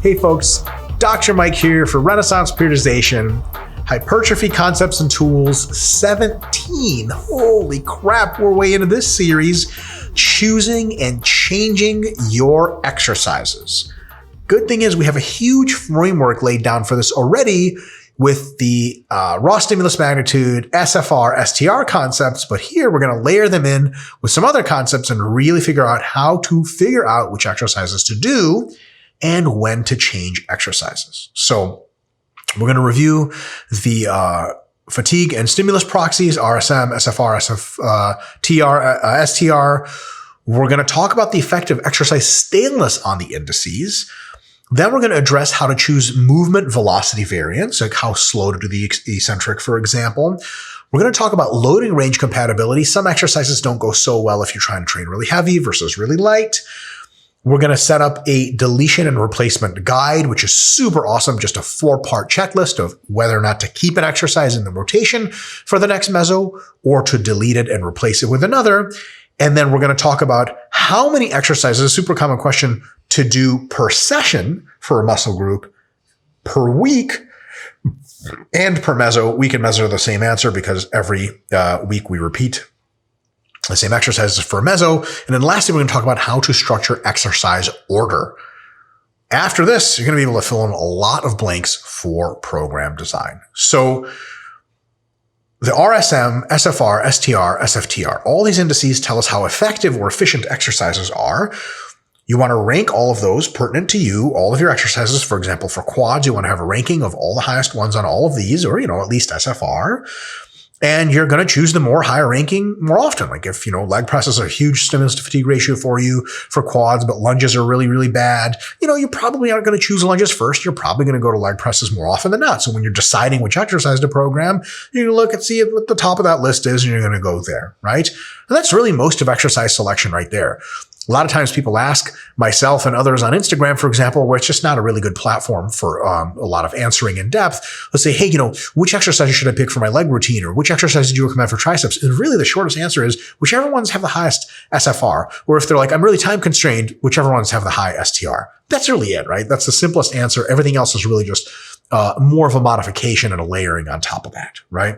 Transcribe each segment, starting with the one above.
Hey folks, Dr. Mike here for Renaissance Periodization, Hypertrophy Concepts and Tools 17. Holy crap, we're way into this series, choosing and changing your exercises. Good thing is we have a huge framework laid down for this already with the raw stimulus magnitude, SFR, STR concepts, but here we're going to layer them in with some other concepts and really figure out how to figure out which exercises to do and when to change exercises. So we're going to review the fatigue and stimulus proxies, RSM, SFR, STR. We're going to talk about the effect of exercise staleness on the indices. Then we're going to address how to choose movement velocity variance, like how slow to do the eccentric, for example. We're going to talk about loading range compatibility. Some exercises don't go so well if you're trying to train really heavy versus really light. We're going to set up a deletion and replacement guide, which is super awesome. Just a 4-part checklist of whether or not to keep an exercise in the rotation for the next meso or to delete it and replace it with another. And then we're going to talk about how many exercises, a super common question, to do per session for a muscle group, per week, and per meso. Week and meso are the same answer because every week we repeat the same exercises for a meso. And then lastly, we're going to talk about how to structure exercise order. After this, you're going to be able to fill in a lot of blanks for program design. So the RSM, SFR, STR, SFTR, all these indices tell us how effective or efficient exercises are. You want to rank all of those pertinent to you, all of your exercises. For example, for quads, you want to have a ranking of all the highest ones on all of these, or, at least SFR. And you're going to choose the more higher ranking more often. Like if, leg presses are a huge stimulus to fatigue ratio for you for quads, but lunges are really, really bad, you probably aren't going to choose lunges first. You're probably going to go to leg presses more often than not. So when you're deciding which exercise to program, you're going to look and see what the top of that list is, and you're going to go there, right? And that's really most of exercise selection right there. A lot of times people ask myself and others on Instagram, for example, where it's just not a really good platform for a lot of answering in depth. Let's say, hey, which exercise should I pick for my leg routine, or which exercise do you recommend for triceps? And really the shortest answer is whichever ones have the highest SFR, or if they're like, I'm really time constrained, whichever ones have the high STR. That's really it, right? That's the simplest answer. Everything else is really just more of a modification and a layering on top of that, right?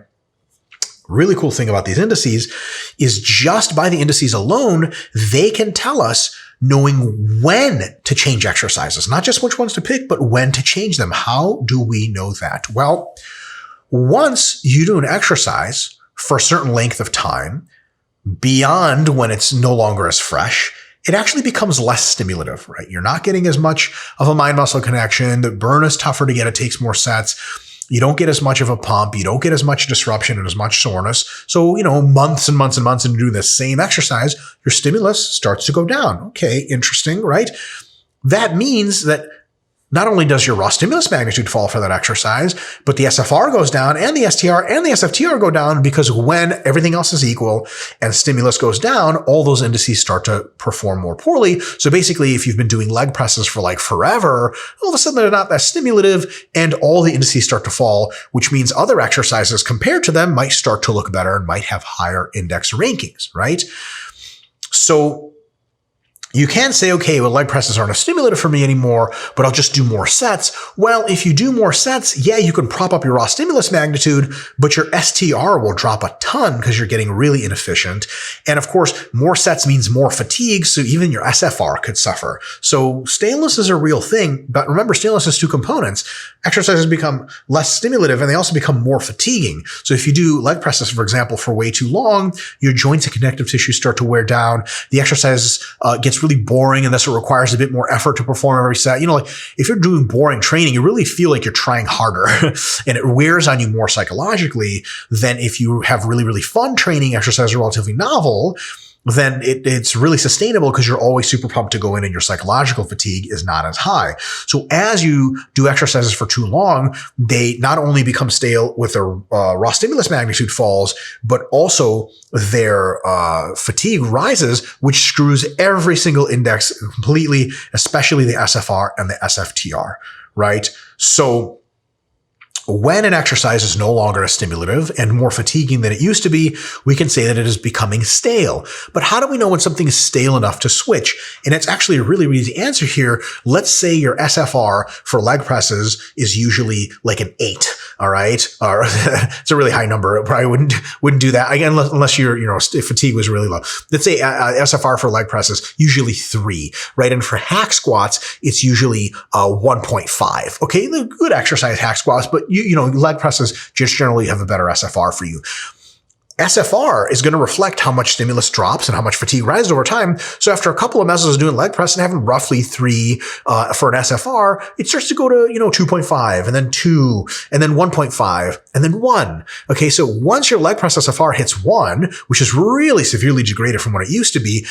Really cool thing about these indices is just by the indices alone, they can tell us knowing when to change exercises, not just which ones to pick, but when to change them. How do we know that? Well, once you do an exercise for a certain length of time, beyond when it's no longer as fresh, it actually becomes less stimulative, right? You're not getting as much of a mind-muscle connection. The burn is tougher to get. It takes more sets. You don't get as much of a pump. You don't get as much disruption and as much soreness. So, months and months and months into doing the same exercise, your stimulus starts to go down. Okay, interesting, right? That means that not only does your raw stimulus magnitude fall for that exercise, but the SFR goes down and the STR and the SFTR go down, because when everything else is equal and stimulus goes down, all those indices start to perform more poorly. So basically, if you've been doing leg presses for like forever, all of a sudden they're not that stimulative and all the indices start to fall, which means other exercises compared to them might start to look better and might have higher index rankings, right? So you can say, okay, well, leg presses aren't a stimulative for me anymore, but I'll just do more sets. Well, if you do more sets, yeah, you can prop up your raw stimulus magnitude, but your STR will drop a ton because you're getting really inefficient. And of course, more sets means more fatigue, so even your SFR could suffer. So staleness is a real thing, but remember, staleness has two components. Exercises become less stimulative and they also become more fatiguing. So if you do leg presses, for example, for way too long, your joints and connective tissue start to wear down. The exercise gets really boring, and thus it requires a bit more effort to perform every set. Like if you're doing boring training, you really feel like you're trying harder and it wears on you more psychologically than if you have really, really fun training, exercise are relatively novel. Then it's really sustainable because you're always super pumped to go in and your psychological fatigue is not as high. So as you do exercises for too long, they not only become stale with their raw stimulus magnitude falls, but also their fatigue rises, which screws every single index completely, especially the SFR and the SFTR, right? So When an exercise is no longer as stimulative and more fatiguing than it used to be, we can say that it is becoming stale. But how do we know when something is stale enough to switch? And it's actually a really easy answer here. Let's say your SFR for leg presses is usually like an 8. All right. Or it's a really high number. I probably wouldn't do that again, unless if fatigue was really low. Let's say SFR for leg presses, usually 3, right? And for hack squats, it's usually 1.5. Okay. The good exercise hack squats, but leg presses just generally have a better SFR for you. SFR is going to reflect how much stimulus drops and how much fatigue rises over time. So after a couple of mesos doing leg press and having roughly 3 for an SFR, it starts to go to 2.5 and then 2 and then 1.5 and then 1. Okay, so once your leg press SFR hits 1, which is really severely degraded from what it used to be,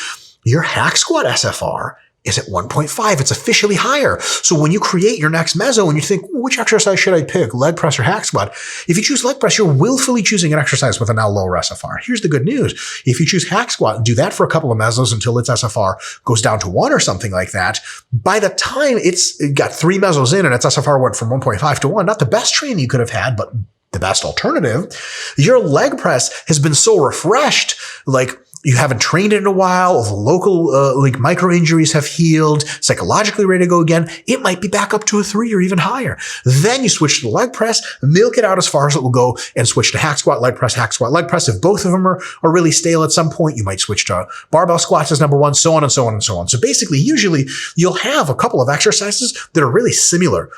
your hack squat SFR is at 1.5. It's officially higher. So when you create your next meso and you think, which exercise should I pick, leg press or hack squat? If you choose leg press, you're willfully choosing an exercise with a now lower SFR. Here's the good news. If you choose hack squat and do that for a couple of mesos until its SFR goes down to 1 or something like that, by the time it's got 3 mesos in and its SFR went from 1.5 to 1, not the best training you could have had, but the best alternative, your leg press has been so refreshed, like you haven't trained it in a while, the local micro injuries have healed, psychologically ready to go again, it might be back up to a 3 or even higher. Then you switch to the leg press, milk it out as far as it will go, and switch to hack squat, leg press, hack squat, leg press. If both of them are really stale at some point, you might switch to barbell squats as number 1, so on and so on and so on. So basically, usually you'll have a couple of exercises that are really similar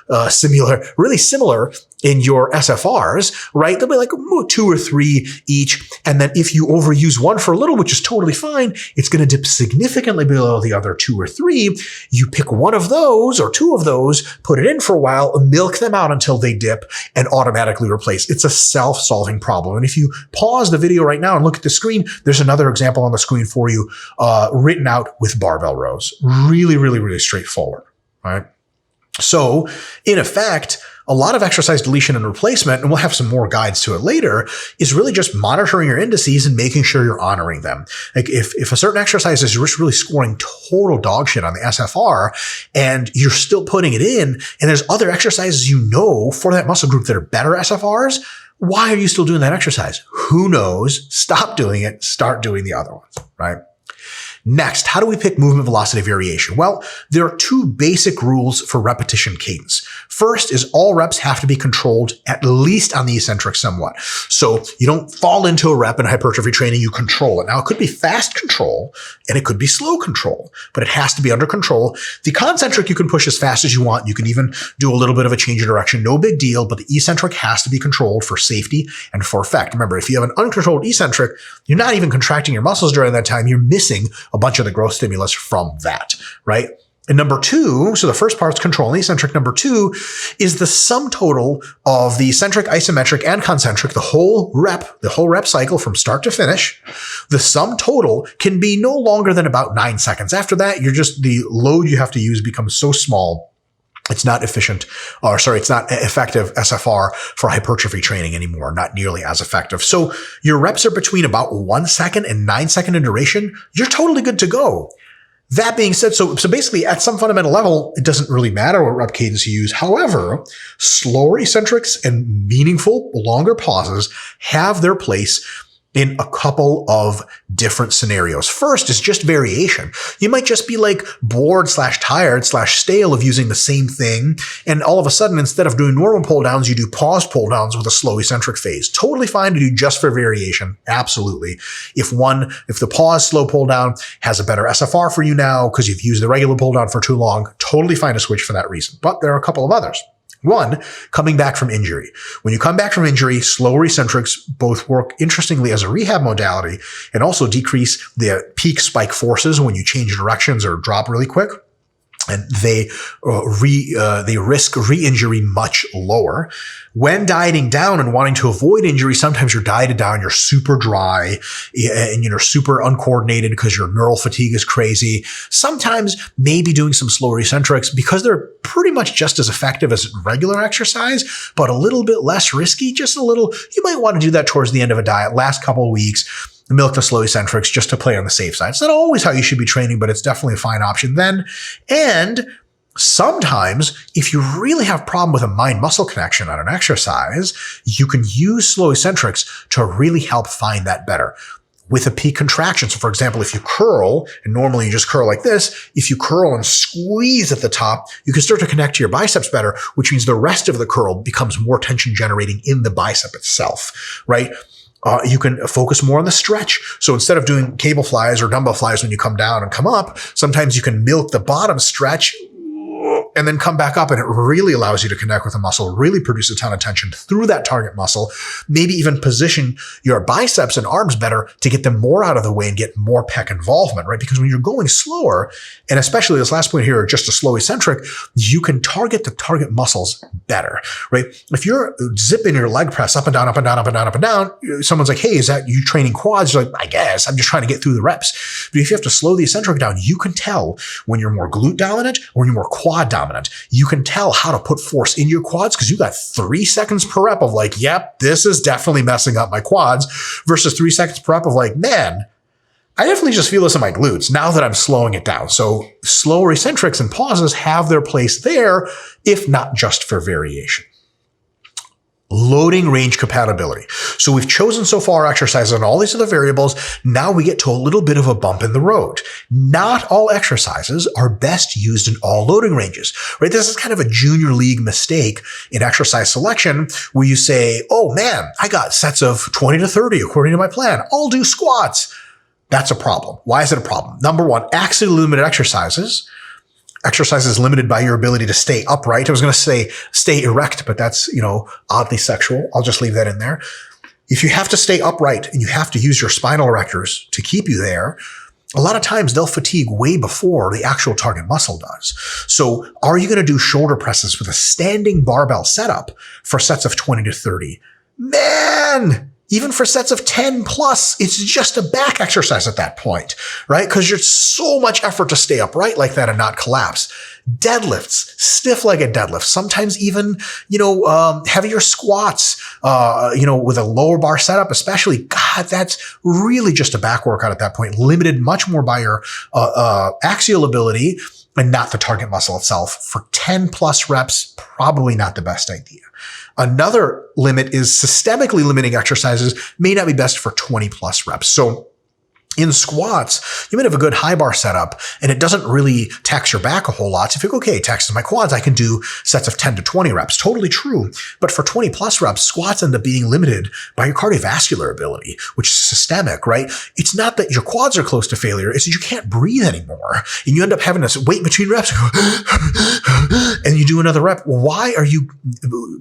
in your SFRs, right? They'll be like 2 or 3 each. And then if you overuse one for a little, which is totally fine, it's going to dip significantly below the other 2 or 3. You pick one of those or 2 of those, put it in for a while, milk them out until they dip and automatically replace. It's a self-solving problem. And if you pause the video right now and look at the screen, there's another example on the screen for you, written out with barbell rows. Really, really, really straightforward, right? So in effect, a lot of exercise deletion and replacement, and we'll have some more guides to it later, is really just monitoring your indices and making sure you're honoring them. Like if a certain exercise is just really scoring total dog shit on the SFR and you're still putting it in, and there's other exercises for that muscle group that are better SFRs, why are you still doing that exercise? Who knows? Stop doing it. Start doing the other ones, right? Next, how do we pick movement velocity variation? Well, there are 2 basic rules for repetition cadence. First is all reps have to be controlled at least on the eccentric somewhat. So you don't fall into a rep in hypertrophy training, you control it. Now it could be fast control and it could be slow control, but it has to be under control. The concentric you can push as fast as you want. You can even do a little bit of a change of direction, no big deal, but the eccentric has to be controlled for safety and for effect. Remember, if you have an uncontrolled eccentric, you're not even contracting your muscles during that time, you're missing a bunch of the growth stimulus from that, right? And number 2, so the first part's controlling the eccentric. Number 2 is the sum total of the eccentric, isometric, and concentric, the whole rep cycle from start to finish. The sum total can be no longer than about 9 seconds. After that, the load you have to use becomes so small, it's not it's not effective SFR for hypertrophy training anymore, not nearly as effective. So your reps are between about 1 second and 9 seconds in duration. You're totally good to go. That being said, so basically at some fundamental level, it doesn't really matter what rep cadence you use. However, slower eccentrics and meaningful longer pauses have their place in a couple of different scenarios. First is just variation. You might just be like bored / tired / stale of using the same thing. And all of a sudden, instead of doing normal pull downs, you do pause pull downs with a slow eccentric phase. Totally fine to do just for variation. Absolutely. If the pause slow pull down has a better SFR for you now because you've used the regular pull down for too long, totally fine to switch for that reason. But there are a couple of others. 1, coming back from injury. When you come back from injury, slower eccentrics both work interestingly as a rehab modality and also decrease the peak spike forces when you change directions or drop really quick. And they risk re-injury much lower. When dieting down and wanting to avoid injury, sometimes you're dieted down, you're super dry, and you're super uncoordinated because your neural fatigue is crazy. Sometimes maybe doing some slower eccentrics because they're pretty much just as effective as regular exercise, but a little bit less risky, just a little. You might want to do that towards the end of a diet, last couple of weeks. Milk the slow eccentrics just to play on the safe side. It's not always how you should be training, but it's definitely a fine option then. And Sometimes, if you really have a problem with a mind-muscle connection on an exercise, you can use slow eccentrics to really help find that better. With a peak contraction. So for example, if you curl, and normally you just curl like this, if you curl and squeeze at the top, you can start to connect to your biceps better, which means the rest of the curl becomes more tension generating in the bicep itself, right? You can focus more on the stretch. So instead of doing cable flies or dumbbell flies when you come down and come up, sometimes you can milk the bottom stretch and then come back up, and it really allows you to connect with the muscle, really produce a ton of tension through that target muscle, maybe even position your biceps and arms better to get them more out of the way and get more pec involvement, right? Because when you're going slower, and especially this last point here, just a slow eccentric, you can target the target muscles better, right? If you're zipping your leg press up and down, up and down, up and down, up and down, someone's like, hey, is that you training quads? You're like, I guess, I'm just trying to get through the reps. But if you have to slow the eccentric down, you can tell when you're more glute dominant or when you're more quad dominant. You can tell how to put force in your quads because you got 3 seconds per rep of like, yep, this is definitely messing up my quads versus 3 seconds per rep of like, man, I definitely just feel this in my glutes now that I'm slowing it down. So slower eccentrics and pauses have their place there, if not just for variation. Loading range compatibility. So we've chosen so far exercises and all these other variables. Now we get to a little bit of a bump in the road. Not all exercises are best used in all loading ranges, right? This is kind of a junior league mistake in exercise selection where you say, oh man, I got sets of 20 to 30 according to my plan. I'll do squats. That's a problem. Why is it a problem? Number one, axially limited exercises limited by your ability to stay upright. I was going to say stay erect, but that's, oddly sexual. I'll just leave that in there. If you have to stay upright and you have to use your spinal erectors to keep you there, a lot of times they'll fatigue way before the actual target muscle does. So are you going to do shoulder presses with a standing barbell setup for sets of 20 to 30? Man, even for sets of 10 plus, it's just a back exercise at that point, right? Because you're so much effort to stay upright like that and not collapse. Deadlifts, stiff legged deadlifts, sometimes even, heavier squats, with a lower bar setup, especially, God, that's really just a back workout at that point, limited much more by your, axial ability and not the target muscle itself. For 10 plus reps, probably not the best idea. Another limit is systemically limiting exercises may not be best for 20 plus reps. So in squats, you might have a good high bar setup and it doesn't really tax your back a whole lot. So if you go, okay, taxes my quads, I can do sets of 10 to 20 reps. Totally true. But for 20 plus reps, squats end up being limited by your cardiovascular ability, which is systemic, right? It's not that your quads are close to failure. It's that you can't breathe anymore. And you end up having to wait between reps and you do another rep. Why are you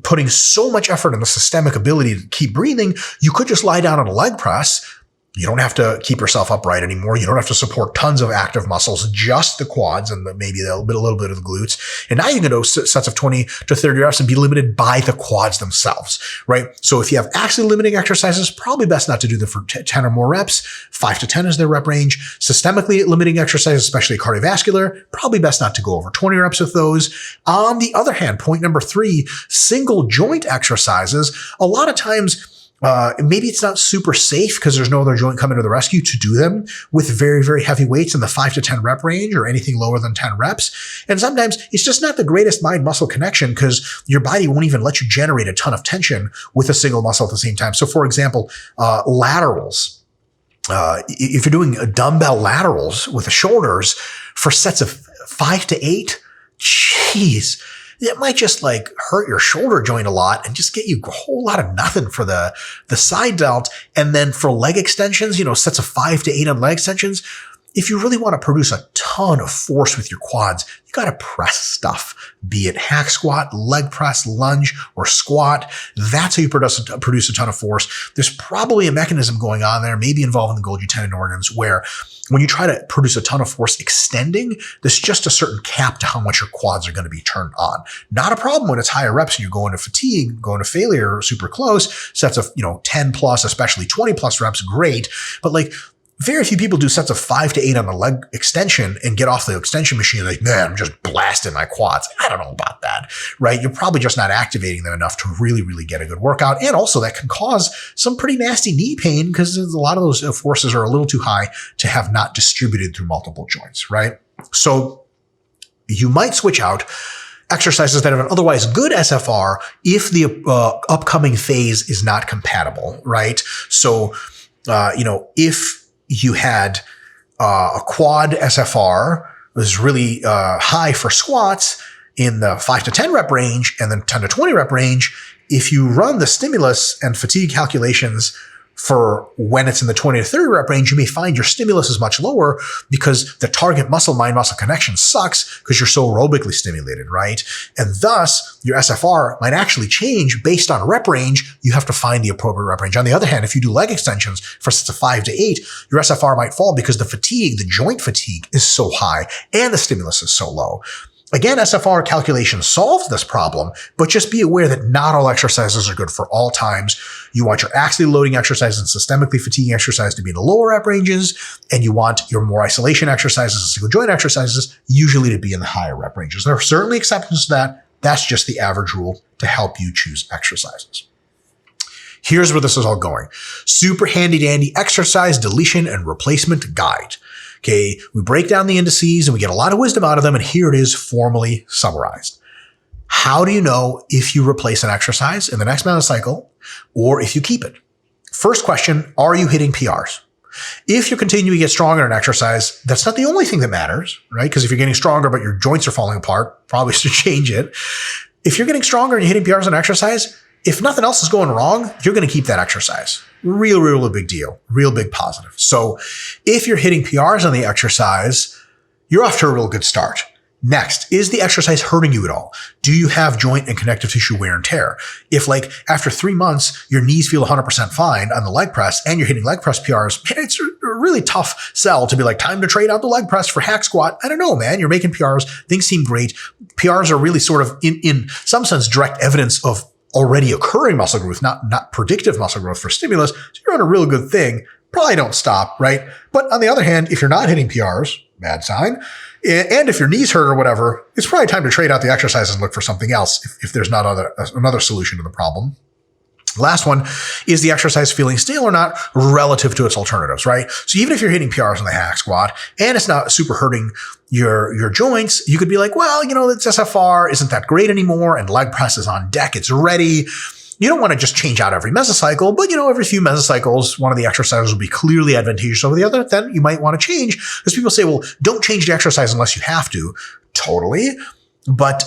putting so much effort in the systemic ability to keep breathing? You could just lie down on a leg press. You don't have to keep yourself upright anymore. You don't have to support tons of active muscles, just the quads and maybe a little bit of the glutes. And now you can do sets of 20 to 30 reps and be limited by the quads themselves, right? So if you have axially limiting exercises, probably best not to do them for 10 or more reps. 5 to 10 is their rep range. Systemically limiting exercises, especially cardiovascular, probably best not to go over 20 reps with those. On the other hand, point number 3, single joint exercises. A lot of times, maybe it's not super safe because there's no other joint coming to the rescue to do them with very, very heavy weights in the 5 to 10 rep range or anything lower than 10 reps. And sometimes it's just not the greatest mind-muscle connection because your body won't even let you generate a ton of tension with a single muscle at the same time. So for example, laterals. If you're doing dumbbell laterals with the shoulders for sets of 5 to 8, geez, it might just hurt your shoulder joint a lot and just get you a whole lot of nothing for the side delt. And then for leg extensions, sets of 5 to 8 on leg extensions, if you really want to produce a ton of force with your quads, you got to press stuff, be it hack squat, leg press, lunge, or squat. That's how you produce a ton of force. There's probably a mechanism going on there, maybe involving the Golgi tendon organs, where when you try to produce a ton of force extending, there's just a certain cap to how much your quads are going to be turned on. Not a problem when it's higher reps and you're going to fatigue, going to failure, super close. Sets of 10 plus, especially 20 plus reps, great. But very few people do sets of 5 to 8 on the leg extension and get off the extension machine man, I'm just blasting my quads. I don't know about that, right? You're probably just not activating them enough to really, really get a good workout. And also that can cause some pretty nasty knee pain because a lot of those forces are a little too high to have not distributed through multiple joints, right? So you might switch out exercises that have an otherwise good SFR if the upcoming phase is not compatible, right? So, if you had a quad SFR was really high for squats in the 5 to 10 rep range and then 10 to 20 rep range, if you run the stimulus and fatigue calculations for when it's in the 20 to 30 rep range, you may find your stimulus is much lower because the target muscle-mind-muscle connection sucks because you're so aerobically stimulated, right? And thus, your SFR might actually change based on rep range. You have to find the appropriate rep range. On the other hand, if you do leg extensions for a 5 to 8, your SFR might fall because the fatigue, the joint fatigue, is so high and the stimulus is so low. Again, SFR calculation solves this problem, but just be aware that not all exercises are good for all times. You want your axially loading exercises and systemically fatiguing exercises to be in the lower rep ranges, and you want your more isolation exercises and single joint exercises usually to be in the higher rep ranges. There are certainly exceptions to that. That's just the average rule to help you choose exercises. Here's where this is all going. Super handy dandy exercise deletion and replacement guide. Okay, we break down the indices and we get a lot of wisdom out of them, and here it is formally summarized. How do you know if you replace an exercise in the next mesocycle or if you keep it? First question, are you hitting PRs? If you're continuing to get stronger in an exercise, that's not the only thing that matters, right? Because if you're getting stronger but your joints are falling apart, probably should change it. If you're getting stronger and you're hitting PRs in an exercise, if nothing else is going wrong, you're going to keep that exercise. Real big deal. Real big positive. So if you're hitting PRs on the exercise, you're off to a real good start. Next, is the exercise hurting you at all? Do you have joint and connective tissue wear and tear? If after 3 months, your knees feel 100% fine on the leg press and you're hitting leg press PRs, man, it's a really tough sell to be like, time to trade out the leg press for hack squat. I don't know, man. You're making PRs. Things seem great. PRs are really sort of in some sense direct evidence of already occurring muscle growth, not predictive muscle growth for stimulus. So you're on a real good thing. Probably don't stop, right? But on the other hand, if you're not hitting PRs, bad sign. And if your knees hurt or whatever, it's probably time to trade out the exercises and look for something else if there's not another solution to the problem. Last one, is the exercise feeling stale or not relative to its alternatives, right? So even if you're hitting PRs on the hack squat and it's not super hurting your joints, you could be like, well, its SFR isn't that great anymore and leg press is on deck. It's ready. You don't want to just change out every mesocycle, but every few mesocycles, one of the exercises will be clearly advantageous over the other. Then you might want to change, because people say, well, don't change the exercise unless you have to. Totally. But,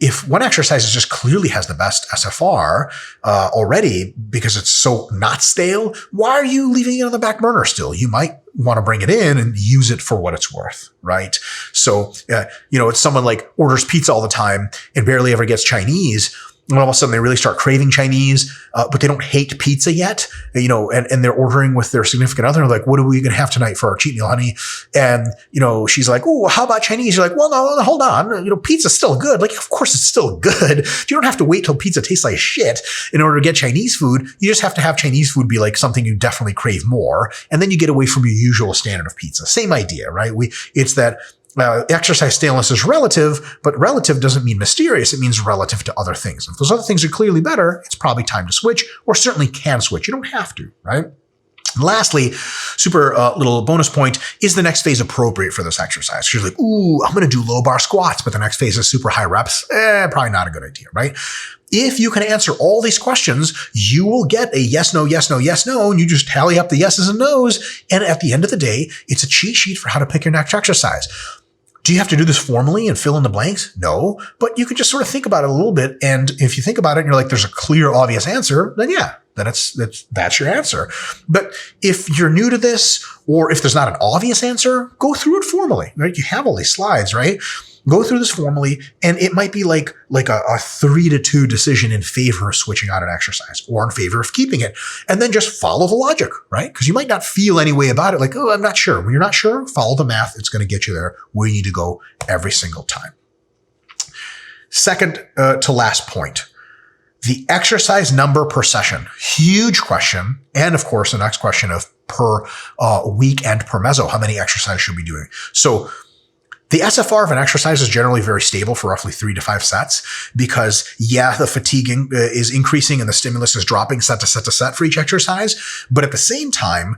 if one exercise just clearly has the best SFR already because it's so not stale, why are you leaving it on the back burner still? You might want to bring it in and use it for what it's worth, right? So, it's someone like orders pizza all the time and barely ever gets Chinese. And all of a sudden they really start craving Chinese, but they don't hate pizza yet, and they're ordering with their significant other. Like, what are we going to have tonight for our cheat meal, honey? And, she's like, oh, how about Chinese? You're like, well, no, hold on. Pizza's still good. Like, of course it's still good. You don't have to wait till pizza tastes like shit in order to get Chinese food. You just have to have Chinese food be like something you definitely crave more. And then you get away from your usual standard of pizza. Same idea, right? It's that exercise staleness is relative, but relative doesn't mean mysterious. It means relative to other things. If those other things are clearly better, it's probably time to switch, or certainly can switch. You don't have to, right? And lastly, super little bonus point, is the next phase appropriate for this exercise? You're like, ooh, I'm going to do low bar squats, but the next phase is super high reps. Probably not a good idea, right? If you can answer all these questions, you will get a yes, no, yes, no, yes, no, and you just tally up the yeses and nos. And at the end of the day, it's a cheat sheet for how to pick your next exercise. Do you have to do this formally and fill in the blanks? No, but you can just sort of think about it a little bit. And if you think about it and you're like, there's a clear, obvious answer, then yeah, then that's your answer. But if you're new to this, or if there's not an obvious answer, go through it formally, right? You have all these slides, right? Go through this formally, and it might be like a 3-2 decision in favor of switching out an exercise or in favor of keeping it. And then just follow the logic, right? Because you might not feel any way about it. Like, oh, I'm not sure. When you're not sure, follow the math. It's going to get you there where you need to go every single time. Second to last point, the exercise number per session. Huge question. And of course, the next question of per week and per meso. How many exercises should we be doing? So The SFR of an exercise is generally very stable for roughly 3 to 5 sets because, yeah, the fatiguing is increasing and the stimulus is dropping set to set to set for each exercise. But at the same time,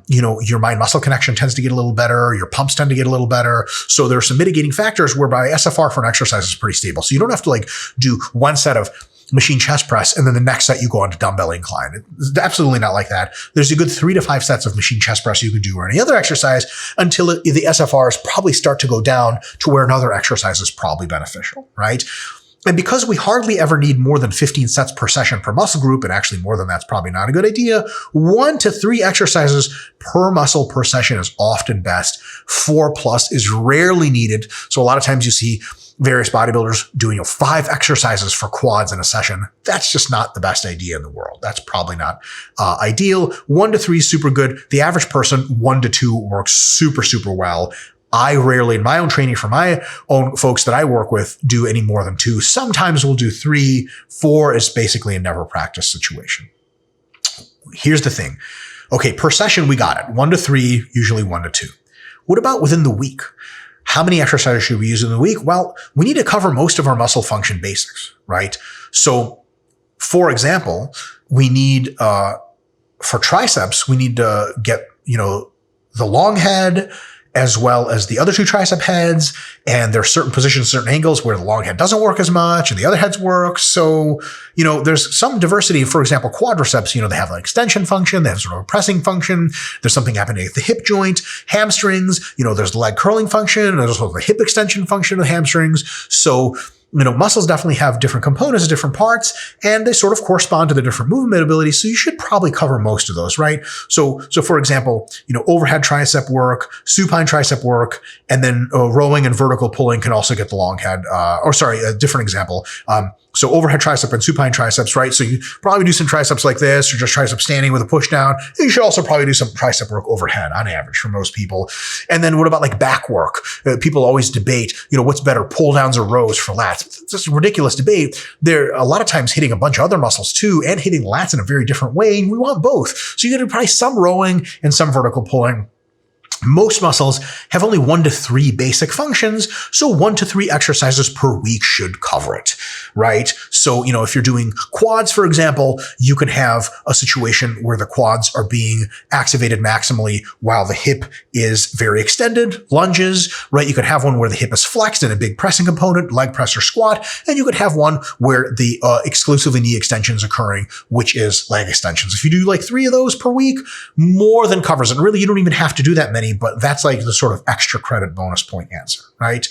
your mind-muscle connection tends to get a little better. Your pumps tend to get a little better. So there are some mitigating factors whereby SFR for an exercise is pretty stable. So you don't have to do one set of machine chest press, and then the next set you go on to dumbbell incline. It's absolutely not like that. There's a good 3 to 5 sets of machine chest press you can do or any other exercise until the SFRs probably start to go down to where another exercise is probably beneficial, right? And because we hardly ever need more than 15 sets per session per muscle group, and actually more than that's probably not a good idea, 1 to 3 exercises per muscle per session is often best. 4+ is rarely needed. So a lot of times you see various bodybuilders doing 5 exercises for quads in a session. That's just not the best idea in the world. That's probably not ideal. 1 to 3 is super good. The average person, 1 to 2 works super, super well. I rarely, in my own training for my own folks that I work with, do any more than 2. Sometimes we'll do 3. 4 is basically a never practice situation. Here's the thing. Okay, per session, we got it. 1 to 3, usually 1 to 2. What about within the week? How many exercises should we use in the week? Well, we need to cover most of our muscle function basics, right? So, for example, we need, for triceps, we need to get, the long head as well as the other 2 tricep heads. And there are certain positions, certain angles where the long head doesn't work as much and the other heads work. So, there's some diversity. For example, quadriceps, they have an extension function. They have sort of a pressing function. There's something happening at the hip joint. Hamstrings, there's the leg curling function. And there's also the hip extension function of the hamstrings. So, muscles definitely have different components, different parts, and they sort of correspond to the different movement abilities. So you should probably cover most of those, right? So for example, overhead tricep work, supine tricep work, and then rowing and vertical pulling can also get the long head. A different example. So overhead tricep and supine triceps, right? So you probably do some triceps like this, or just tricep standing with a push down. You should also probably do some tricep work overhead on average for most people. And then what about back work? People always debate, what's better, pull downs or rows for lats? It's just a ridiculous debate. They're a lot of times hitting a bunch of other muscles too, and hitting lats in a very different way. And we want both. So you're going to do probably some rowing and some vertical pulling. Most muscles have only 1 to 3 basic functions, so 1 to 3 exercises per week should cover it, right? So, if you're doing quads, for example, you can have a situation where the quads are being activated maximally while the hip is very extended, lunges, right? You could have one where the hip is flexed and a big pressing component, leg press or squat, and you could have one where the exclusively knee extension is occurring, which is leg extensions. If you do 3 of those per week, more than covers it. And really, you don't even have to do that many, but that's the sort of extra credit bonus point answer, right?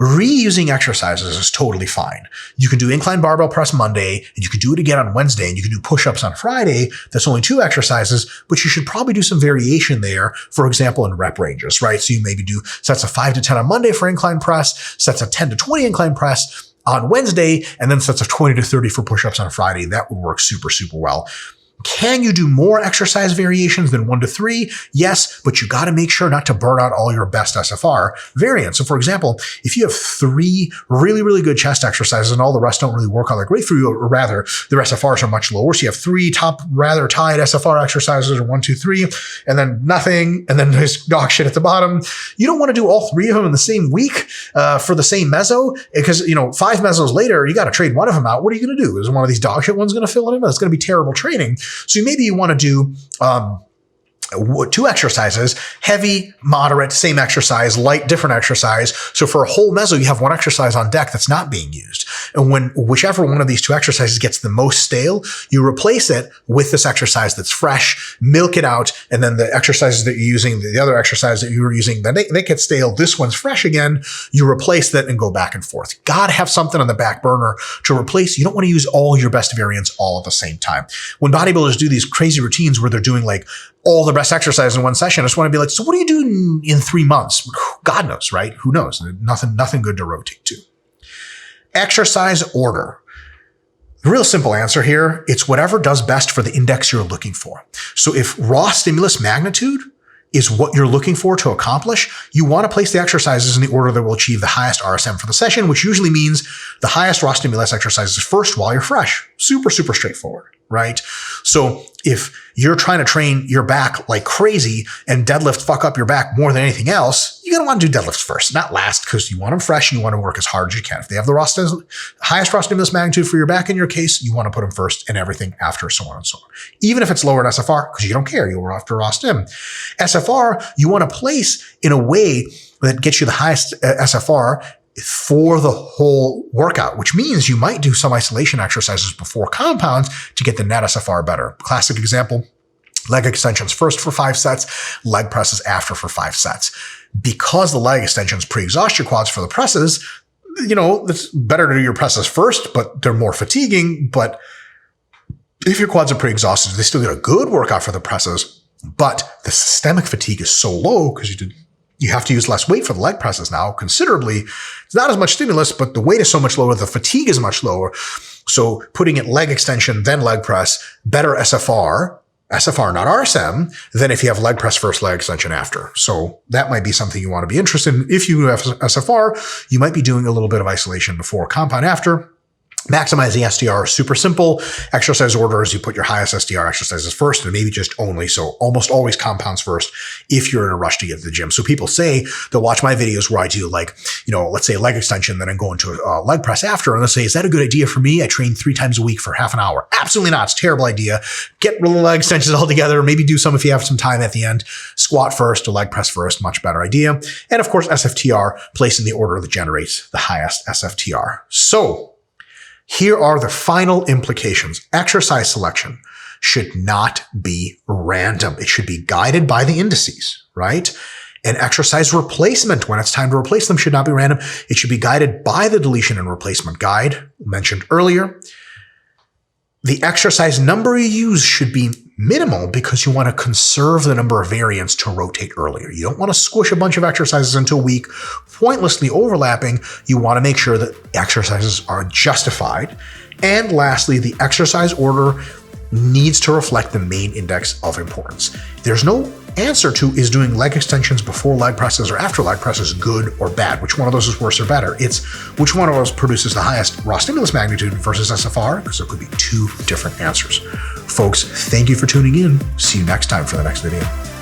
Reusing exercises is totally fine. You can do incline barbell press Monday, and you can do it again on Wednesday, and you can do push-ups on Friday. That's only 2 exercises, but you should probably do some variation there, for example, in rep ranges, right? So you maybe do sets of 5 to 10 on Monday for incline press, sets of 10 to 20 incline press on Wednesday, and then sets of 20 to 30 for push-ups on Friday. That would work super, super well. Can you do more exercise variations than 1 to 3? Yes, but you got to make sure not to burn out all your best SFR variants. So for example, if you have 3 really, really good chest exercises and all the rest don't really work all that great for you, or rather their SFRs are much lower. So you have 3 top rather tied SFR exercises, or 1, 2, 3, and then nothing, and then there's dog shit at the bottom. You don't want to do all 3 of them in the same week for the same meso, because 5 mesos later, you got to trade one of them out. What are you going to do? Is one of these dog shit ones going to fill in? It's going to be terrible training. So maybe you want to do 2 exercises, heavy, moderate, same exercise, light, different exercise. So for a whole meso, you have 1 exercise on deck that's not being used. And when whichever one of these 2 exercises gets the most stale, you replace it with this exercise that's fresh, milk it out, and then the exercises that you're using, the other exercise that you were using, then they get stale. This one's fresh again. You replace that and go back and forth. Got to have something on the back burner to replace. You don't want to use all your best variants all at the same time. When bodybuilders do these crazy routines where they're doing all the best exercise in one session, I just want to be so what do you do in 3 months? God knows, right? Who knows? Nothing good to rotate to. Exercise order. The real simple answer here, it's whatever does best for the index you're looking for. So if raw stimulus magnitude is what you're looking for to accomplish, you want to place the exercises in the order that will achieve the highest RSM for the session, which usually means the highest raw stimulus exercises first while you're fresh. Super, super straightforward, right? So if you're trying to train your back like crazy and deadlift fuck up your back more than anything else, you you're going to want to do deadlifts first, not last, because you want them fresh and you want to work as hard as you can. If they have the highest raw stimulus magnitude for your back in your case, you want to put them first and everything after, so on and so on. Even if it's lower in SFR, because you don't care, you're after raw stim. SFR, you want to place in a way that gets you the highest SFR for the whole workout, which means you might do some isolation exercises before compounds to get the net SFR better. Classic example, leg extensions first for 5 sets, leg presses after for 5 sets. Because the leg extensions pre-exhaust your quads for the presses, it's better to do your presses first, but they're more fatiguing. But if your quads are pre-exhausted, they still get a good workout for the presses, but the systemic fatigue is so low because you have to use less weight for the leg presses now considerably. It's not as much stimulus, but the weight is so much lower, the fatigue is much lower. So putting it leg extension, then leg press, better SFR, not RSM, than if you have leg press first, leg extension after. So that might be something you want to be interested in. If you have SFR, you might be doing a little bit of isolation before, compound after. Maximizing SDR is super simple. Exercise orders, you put your highest SDR exercises first and maybe just only. So almost always compounds first if you're in a rush to get to the gym. So people say they'll watch my videos where I do let's say a leg extension, then I go into a leg press after. And they'll say, is that a good idea for me? I train 3 times a week for half an hour. Absolutely not. It's a terrible idea. Get rid of the leg extensions altogether. Maybe do some if you have some time at the end. Squat first or leg press first. Much better idea. And of course, SFTR, place in the order that generates the highest SFTR. So here are the final implications. Exercise selection should not be random. It should be guided by the indices, right? And exercise replacement, when it's time to replace them, should not be random. It should be guided by the deletion and replacement guide mentioned earlier. The exercise number you use should be minimal because you want to conserve the number of variants to rotate earlier. You don't want to squish a bunch of exercises into a week, pointlessly overlapping. You want to make sure that exercises are justified. And lastly, the exercise order needs to reflect the main index of importance. There's no answer to is doing leg extensions before leg presses or after leg presses good or bad. Which one of those is worse or better? It's which one of those produces the highest raw stimulus magnitude versus SFR, because there could be 2 different answers. Folks, thank you for tuning in. See you next time for the next video.